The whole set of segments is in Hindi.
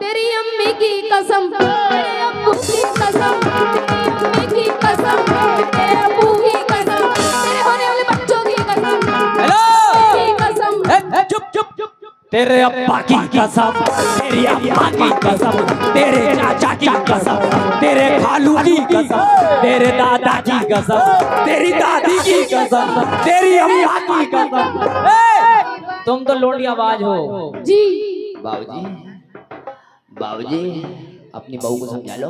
तेरी अम्मी की कसम, तेरे अब्बू की कसम, तेरी अम्मी की कसम, तेरे अब्बू की कसम, तेरे होने वाले बच्चों की कसम, हेलो की कसम। चुप चुप चुप तेरे अब्बा की कसम, तेरी अम्मा की कसम, तेरे चाचा की कसम, तेरे खालू की कसम, तेरे दादा की कसम, तेरी दादी की कसम, तेरी अम्मा की कसम। तुम तो लोंडी आवाज हो। जी बाबूजी बाबूजी अपनी बहू को समझा लो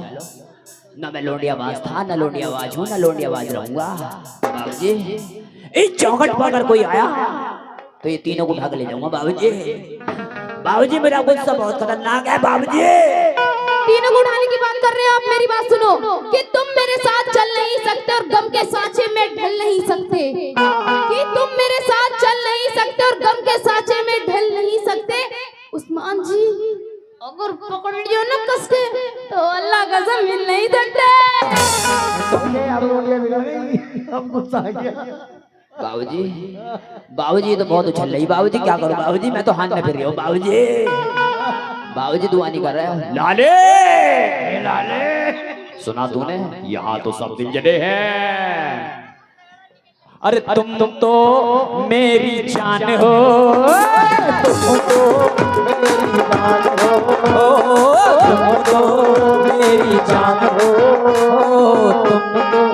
ना, मैं लोंडी आवाज था ना लोंडी आवाज हूँ ना लोंडी आवाज रहूंगा। बाबूजी इस चौखट पर अगर कोई आया तो ये तीनों को उठा के ले जाऊंगा। बाबूजी बाबूजी मेरा गुस्सा बहुत खतरनाक है। बाबूजी तीनों को उठाने की बात कर रहे हो आप, मेरी बात सुनो कि तुम मेरे साथ चल नहीं सकते और गम के सांचे में ढल नहीं सकते, कि तुम मेरे साथ चल नहीं सकते और गम के सांचे में ढल नहीं सकते। उस्मान जी अगर पकड़ लियो ना कस के तो अल्लाह कसम मिल नहीं सकते। अब गुस्सा आ गया। बाबूजी बाबूजी तो बहुत उछल रही। बाबूजी क्या करूं बाबूजी, मैं तो हाथ में फिर रही हूँ। बाबूजी बाबूजी दुआ नहीं कर रहे हो। लाले लाले सुना तूने, यहाँ तो सब दिल जले हैं। अरे तुम तो मेरी जान हो, तुम तो मेरी जान हो, तुम तो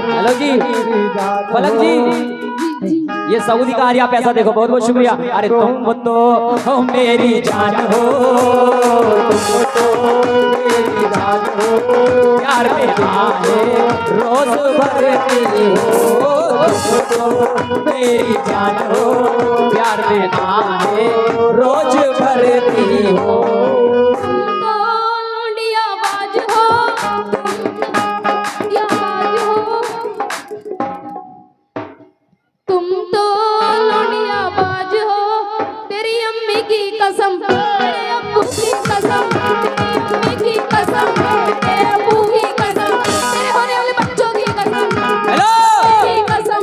हेलो जी पलक जी, ये सऊदी का आ रहा पैसा देखो, बहुत बहुत शुक्रिया। अरे तुम तो मेरी जान हो, तुम तो मेरी जान हो, प्यार में आए रोज भरती हो, तुम तो मेरी जान हो, प्यार में आए रोज भरती हो। कसम तेरे अब्बू की कसम, तेरी अम्मी की कसम, तेरे अब्बू की कसम, तेरे होने वाले बच्चों की कसम। हेलो की कसम।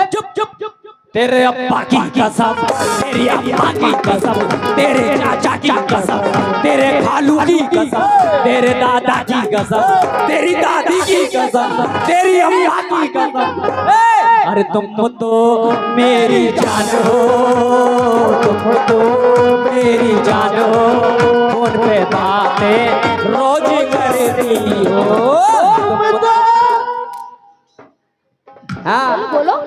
चुप चुप चुप तेरे अब्बा की कसम, तेरी अम्मा की कसम, तेरे चाचा की कसम, तेरे खालू की कसम, तेरे दादा की कसम, तेरी दादी की कसम, तेरी अम्मा की कसम। अरे तुम तो मेरी जान हो, तुम तो मेरी जान हो, फोन पे बातें रोज करती हो, तुम तो हाँ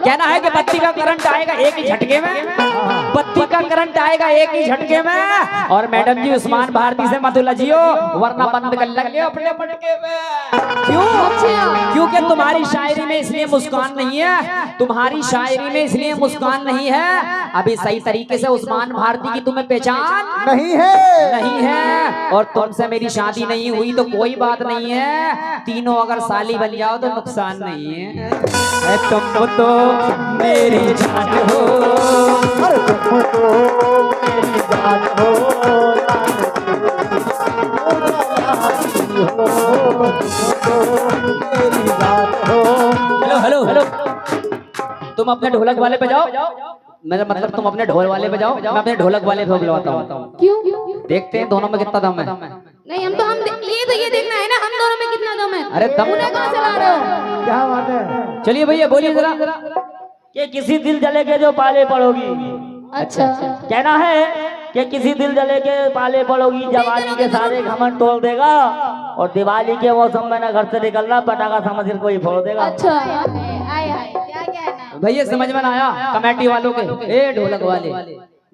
कहना है कि बत्ती का करंट आएगा एक ही झटके में, बत्ती का करंट आएगा एक ही झटके में। और मैडम जी उस्मान भारती से मत उलझियो वरना बंद कर लेंगे अपने पटके में। क्यों? क्योंकि तुम्हारी शायरी में इसलिए मुस्कान नहीं है, तुम्हारी शायरी में इसलिए मुस्कान नहीं है, अभी सही तरीके से उस्मान भारती की तुम्हें पहचान नहीं है, नहीं है। और तुमसे मेरी शादी नहीं हुई तो कोई बात नहीं है, तीनों अगर साली बन जाओ तो नुकसान नहीं है। तुम तो मेरी जान हो, तुम तो मेरी जान हो, मेरी जान हो। हेलो हेलो हेलो तुम अपने ढोलक वाले पे जाओ, मेरा मतलब तुम अपने ढोल वाले पे जाओ, मैं अपने ढोलक वाले पे बुलवाता हूँ। क्यों? देखते हैं दोनों में कितना दम है। नहीं हम तो ये देखना है ना हम दोनों में कितना दम है। अरे दम उन्हें कहाँ से ला रहे हो? क्या बात है? चलिए भैया बोलिए जरा। कि किसी दिल जले के जो पाले पड़ोगी, अच्छा कहना है कि किसी दिल जले के पाले पड़ोगी, जवानी के सारे घमंड तोड़ देगा और दिवाली के मौसम में ना घर से निकलना, पटाखा समझ कर कोई फोड़ देगा। अच्छा आए हाय क्या क्या है ना भैया समझ में ना आया कमेटी वालों के, ए ढोलक वाले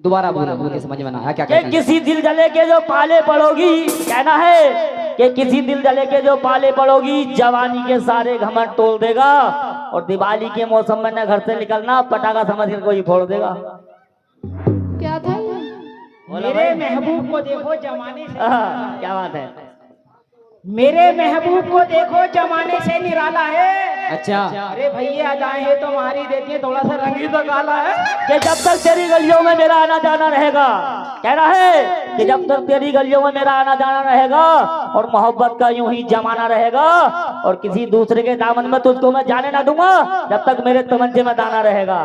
दोबारा बोलो, मुझे समझ में ना आया क्या कि कहते हैं। किसी दिल जले के जो पाले पड़ोगी, कहना है कि किसी दिल जले के जो पाले पड़ोगी, जवानी के सारे घमंड तोड़ देगा और दिवाली के मौसम में न घर से निकलना, पटाखा समझ कर कोई फोड़ देगा। क्या था ये? मेरे महबूब को देखो जमाने से, क्या बात है, मेरे महबूब को देखो जमाने से निराला है। अच्छा अरे भैया जाए है तो मारी देती है, थोड़ा सा रंगी तो काला है कि जब तक तेरी गलियों में मेरा आना जाना रहेगा, कह रहा है कि जब तक तेरी गलियों में मेरा आना जाना रहेगा और मोहब्बत का यूं ही जमाना रहेगा और किसी दूसरे के दामन में तुझको मैं जाने ना दूंगा जब तक मेरे तमंचे में दाना रहेगा।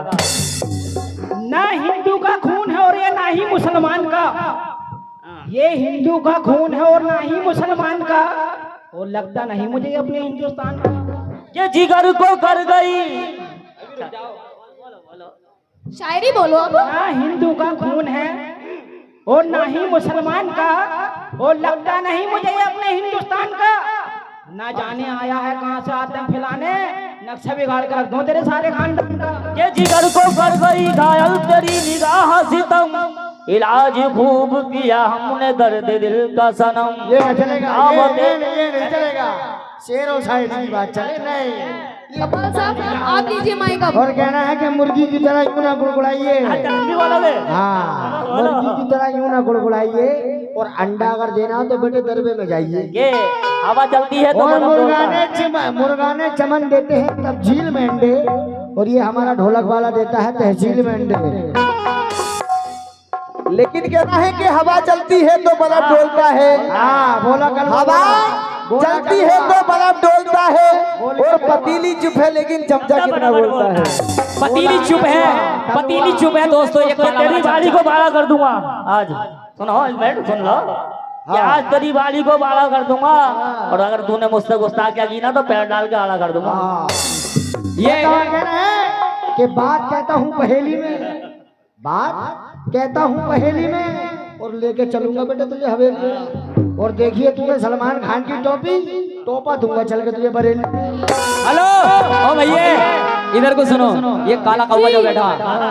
ना हिंदू का खून है और ये ना ही मुसलमान का, ये हिंदू का खून है और ना ही मुसलमान का, और लगता नहीं मुझे अपने हिंदुस्तान का। ये जिगर को कर गई। शायरी बोलो अब। ना हिंदू का खून है और ना ही मुसलमान का, और लगता नहीं मुझे अपने हिंदुस्तान का। ना जाने आया है कहाँ से आतंक फैलाने, नक्शा बिगाड़ कर रख दूं तेरे सारे खानदान का। ये जिगर को कर गई घायल तेरी निगाह सितम, इलाज खूब किया हमने दर्द दिल का सनम। ये नहीं चलेगा, आवत ये नहीं चलेगा। शेर और शायरी की बात चले नहीं। कपाल साहब आप लीजिए माइक अब। और कहना है कि मुर्गी की तरह यूं ना गुड़गुड़ाइए। जल्दी बोलोगे? हाँ, मुर्गी की तरह यूं ना गुड़गुड़ाइए, और अंडा अगर देना हो तो बेटे दरबे में जाइए। ये हवा चलती है तो और बलम डोलता है। मुर्गा ने चमन देते हैं तब झील में अंडे, और ये हमारा ढोलक वाला देता है तहसील में अंडे। लेकिन कहना है कि हवा चलती है तो बल्ब डोलता है। हाँ बोला कल हवा चलती है तो बल्ब डोलता है, और पतीली चुप है लेकिन चमचा कितना बोलता है। पतीली चुप है, पतीली चुप है दोस्तों। ये तेरी बाड़ी को बाड़ा कर दूंगा आज। सुनो इस बैठ सुन लो कि आज तेरी बाड़ी को बाड़ा कर दूंगा, और अगर तूने मुझसे गुस्ताखिया की ना तो पैर डाल के आड़ा कर दूंगा। ये कहना है कि बात कहता हूँ पहेली में, बात कहता हूँ पहेली में, और लेके चलूंगा बेटा तुझे हवेली में। और देखिए तुम्हें सलमान खान की टोपी टोपा दूंगा चल के तुझे बरेली। हेलो ओ भैया इधर को सुनो। ये काला कौवा जो बैठा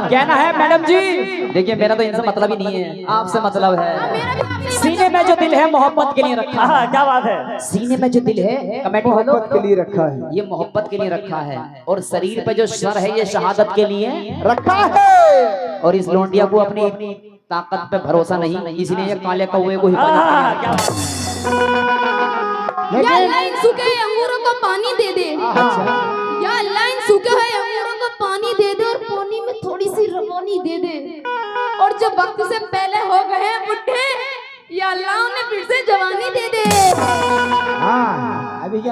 कहना है मैडम जी, देखिए मेरा तो इनसे मतलब ही नहीं है, आपसे मतलब है। सीने में जो दिल है मोहब्बत के लिए रखा है। क्या बात है? सीने में जो दिल है कमेटी मोहब्बत के लिए रखा है, ये मोहब्बत के लिए रखा है, और शरीर पे जो सर है ये शहादत के लिए रखा है। और इस लोंडिया को अपनी ताकत पे भरोसा नहीं, इसलिए ये काले कौवे को हिफाजत या लाइन सूखे अंगूरों को पानी दे दे, या लाइन सूखे हुए अंगूरों को पानी दे दे, और पानी में थोड़ी सी रवानी दे दे, और जो वक्त से पहले हो गए हैं बुढ़े, या अल्लाह उन्हें फिर से जवानी दे दे। हाँ अभी क्या